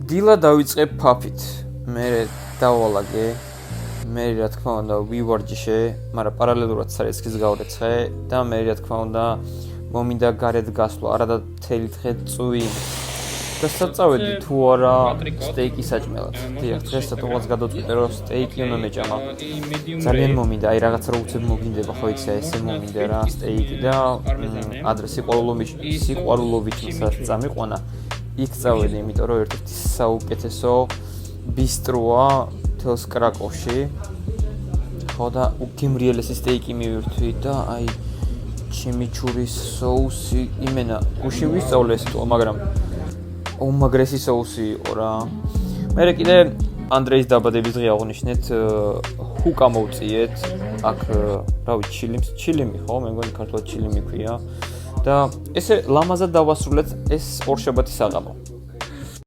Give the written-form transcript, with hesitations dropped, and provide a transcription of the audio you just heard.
დილა დავიწყებ ფაფით. მე დავალაგე. მე რა თქმა უნდა ვივარჯიშე, მაგრამ პარალელურად სარესკის გავრეცხე და მე რა თქმა უნდა მომინდა გარეთ გასვლა, არა და მთელი დღე წვი. და საწავედი თუ არა სტეიკი საჭმელად. დიახ, დღეს სადღაც გადავწყვიტე რომ სტეიკი უნდა მეჭამა. ძალიან მომინდა, აი რაღაცა რო უცებ მოგინდება, ხო იცი, ესე მომინდა რა სტეიკი და ადრე სიყვარულობით წამიყვანა. იქ წავედი, იმიტომ რომ ერთ-ერთი საუკეთესო ბისტროა თელს კრაკოვში. ხო და უგემრიელესი სტეიკი მივირთვი და აი ჩიმიჩურის соуსი იმენა გუში ვისწავლე ეს თო, მაგრამ უმაგრესი соуსი იყო რა. მე კიდე ანდრეის დაბადების დღე აღნიშნეთ, ჰუკა მოვწიეთ. აქ რა ვიცი, ჩილიმი ხო, მე მგონი ქართულად ჩილიმი ქვია. და ესე ლამაზად დავასრულეთ ეს ორშაბათის საღამო.